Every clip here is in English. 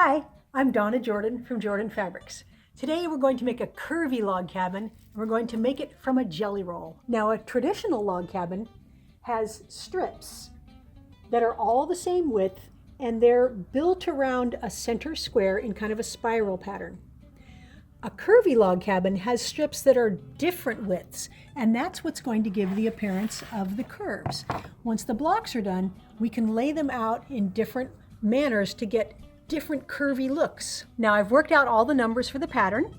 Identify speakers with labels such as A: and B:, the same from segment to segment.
A: Hi, I'm Donna Jordan from Jordan Fabrics. Today we're going to make a curvy log cabin, and we're going to make it from a jelly roll. Now, a traditional log cabin has strips that are all the same width, and they're built around a center square in kind of a spiral pattern. A curvy log cabin has strips that are different widths, and that's what's going to give the appearance of the curves. Once the blocks are done, we can lay them out in different manners to get different curvy looks. Now, I've worked out all the numbers for the pattern,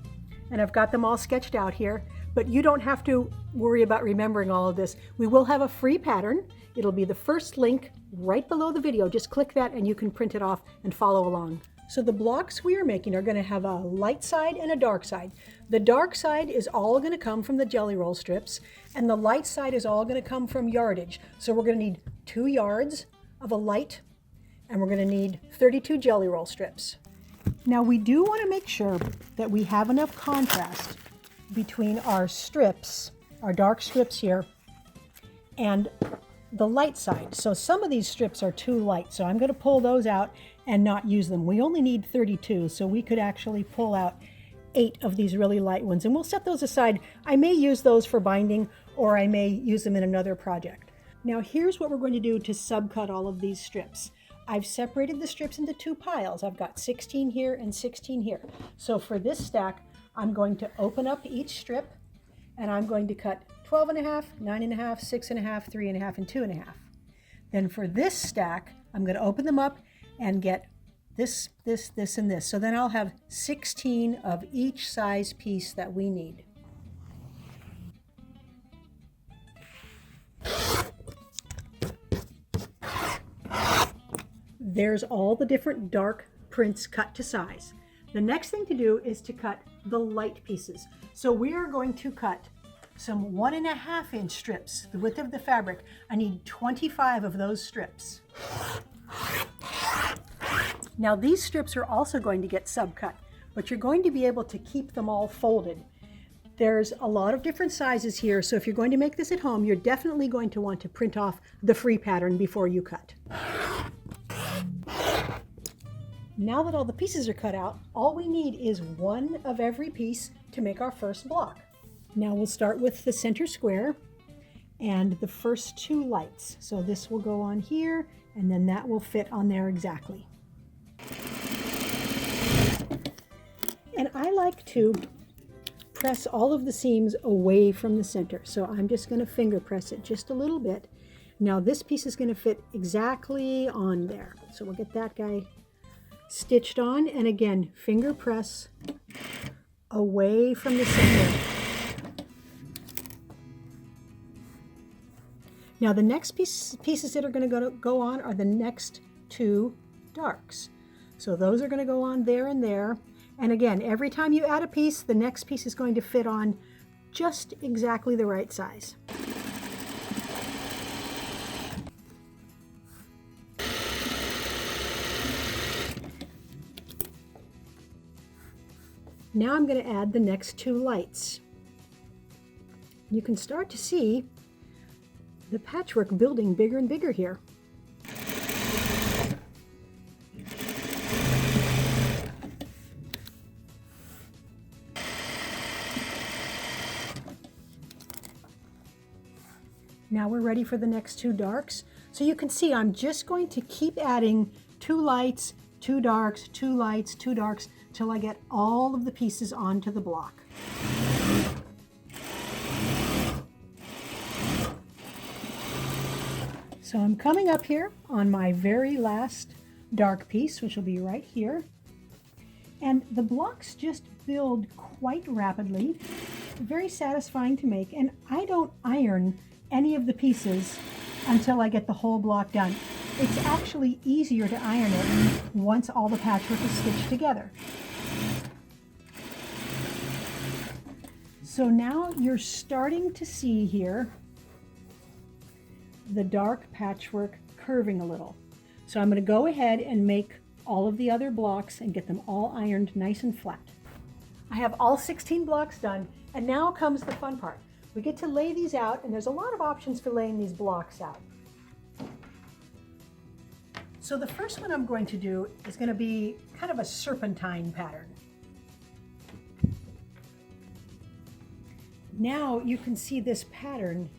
A: and I've got them all sketched out here, but you don't have to worry about remembering all of this. We will have a free pattern. It'll be the first link right below the video. Just click that and you can print it off and follow along. So the blocks we are making are going to have a light side and a dark side. The dark side is all going to come from the jelly roll strips, and the light side is all going to come from yardage. So we're going to need 2 yards of a light, and we're going to need 32 jelly roll strips. Now, we do want to make sure that we have enough contrast between our strips, our dark strips here, and the light side. So some of these strips are too light, so I'm going to pull those out and not use them. We only need 32, so we could actually pull out 8 of these really light ones, and we'll set those aside. I may use those for binding, or I may use them in another project. Now, here's what we're going to do to subcut all of these strips. I've separated the strips into 2 piles. I've got 16 here and 16 here. So for this stack, I'm going to open up each strip, and I'm going to cut 12.5, 9.5, 6.5, 3.5, and 2.5. Then for this stack, I'm going to open them up and get this, this, this, and this. So then I'll have 16 of each size piece that we need. There's all the different dark prints cut to size. The next thing to do is to cut the light pieces. So we are going to cut some 1.5 inch strips, the width of the fabric. I need 25 of those strips. Now, these strips are also going to get subcut, but you're going to be able to keep them all folded. There's a lot of different sizes here, so if you're going to make this at home, you're definitely going to want to print off the free pattern before you cut. Now that all the pieces are cut out, all we need is 1 of every piece to make our first block. Now we'll start with the center square and the first 2 lights. So this will go on here, and then that will fit on there exactly. And I like to press all of the seams away from the center. So I'm just going to finger press it just a little bit. Now this piece is going to fit exactly on there. So we'll get that guy stitched on, and again, finger press away from the center. Now the next pieces that are going to go on are the next 2 darks. So those are going to go on there and there. And again, every time you add a piece, the next piece is going to fit on just exactly the right size. Now I'm going to add the next 2 lights. You can start to see the patchwork building bigger and bigger here. Now we're ready for the next 2 darks. So you can see I'm just going to keep adding 2 lights, 2 darks, 2 lights, 2 darks, till I get all of the pieces onto the block. So I'm coming up here on my very last dark piece, which will be right here. And the blocks just build quite rapidly, very satisfying to make, and I don't iron any of the pieces until I get the whole block done. It's actually easier to iron it once all the patchwork is stitched together. So now you're starting to see here the dark patchwork curving a little. So I'm going to go ahead and make all of the other blocks and get them all ironed nice and flat. I have all 16 blocks done, and now comes the fun part. We get to lay these out, and there's a lot of options for laying these blocks out. So the first one I'm going to do is going to be kind of a serpentine pattern. Now you can see this pattern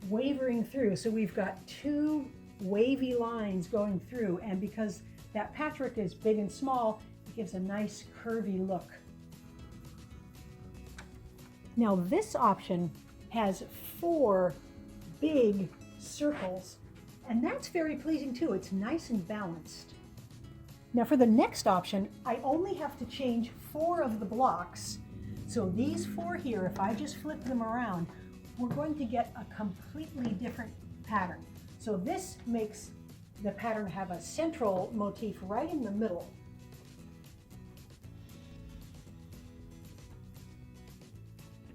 A: wavering through. So we've got two wavy lines going through, and because that patchwork is big and small, it gives a nice curvy look. Now this option has 4 big circles, and that's very pleasing too. It's nice and balanced. Now for the next option, I only have to change 4 of the blocks. So these 4 here, if I just flip them around, we're going to get a completely different pattern. So this makes the pattern have a central motif right in the middle.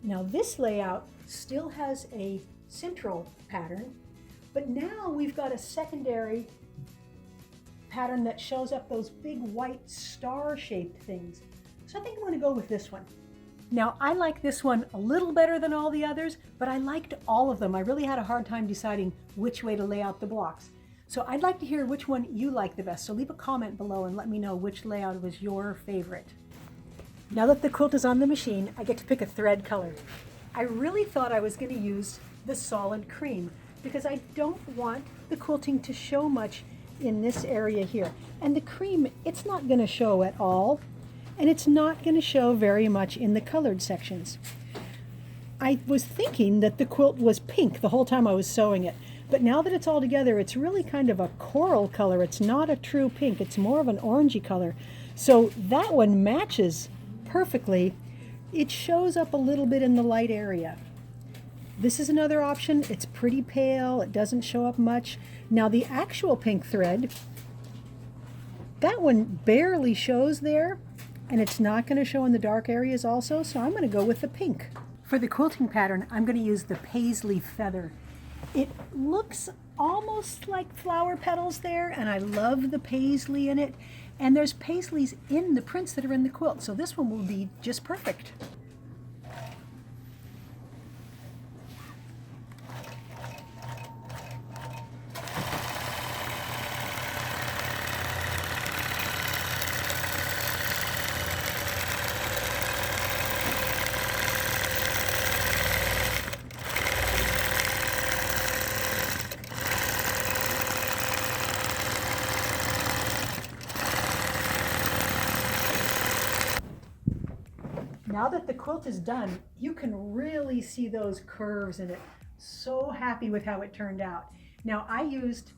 A: Now this layout still has a central pattern, but now we've got a secondary pattern that shows up those big white star-shaped things. So I think I'm going to go with this one. Now I like this one a little better than all the others, but I liked all of them. I really had a hard time deciding which way to lay out the blocks. So I'd like to hear which one you like the best. So leave a comment below and let me know which layout was your favorite. Now that the quilt is on the machine, I get to pick a thread color. I really thought I was going to use the solid cream because I don't want the quilting to show much in this area here. And the cream, it's not going to show at all. And it's not going to show very much in the colored sections. I was thinking that the quilt was pink the whole time I was sewing it, but now that it's all together, it's really kind of a coral color. It's not a true pink, it's more of an orangey color. So that one matches perfectly. It shows up a little bit in the light area. This is another option. It's pretty pale, it doesn't show up much. Now the actual pink thread, that one barely shows there. And it's not going to show in the dark areas also, so I'm going to go with the pink. For the quilting pattern, I'm going to use the paisley feather. It looks almost like flower petals there, and I love the paisley in it. And there's paisleys in the prints that are in the quilt, so this one will be just perfect. Now that the quilt is done, you can really see those curves in it. So happy with how it turned out. Now I used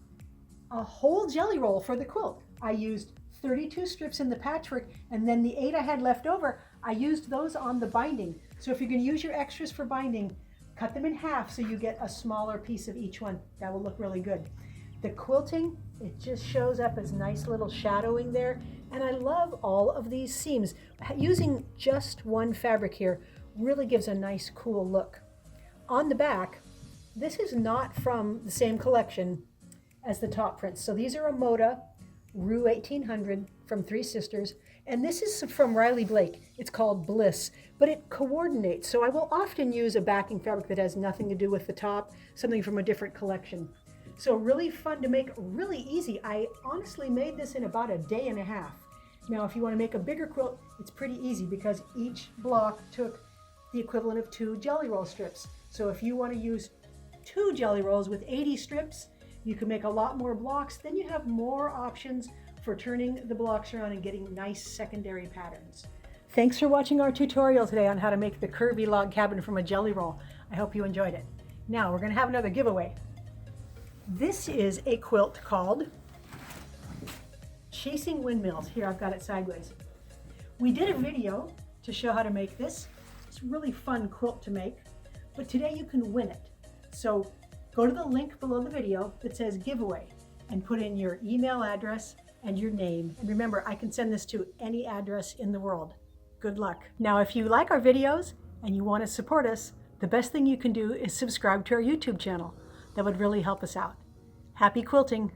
A: a whole jelly roll for the quilt. I used 32 strips in the patchwork, and then the 8 I had left over, I used those on the binding. So if you're going to use your extras for binding, cut them in half so you get a smaller piece of each one. That will look really good. The quilting, it just shows up as nice little shadowing there. And I love all of these seams. Using just one fabric here really gives a nice, cool look. On the back, this is not from the same collection as the top prints. So these are a Moda Rue 1800 from Three Sisters. And this is from Riley Blake. It's called Bliss, but it coordinates. So I will often use a backing fabric that has nothing to do with the top, something from a different collection. So really fun to make, really easy. I honestly made this in about a day and a half. Now, if you want to make a bigger quilt, it's pretty easy because each block took the equivalent of 2 jelly roll strips. So if you want to use 2 jelly rolls with 80 strips, you can make a lot more blocks. Then you have more options for turning the blocks around and getting nice secondary patterns. Thanks for watching our tutorial today on how to make the curvy log cabin from a jelly roll. I hope you enjoyed it. Now we're going to have another giveaway. This is a quilt called Chasing Windmills. Here, I've got it sideways. We did a video to show how to make this. It's a really fun quilt to make, but today you can win it. So go to the link below the video that says giveaway and put in your email address and your name. And remember, I can send this to any address in the world. Good luck. Now, if you like our videos and you want to support us, the best thing you can do is subscribe to our YouTube channel. That would really help us out. Happy quilting!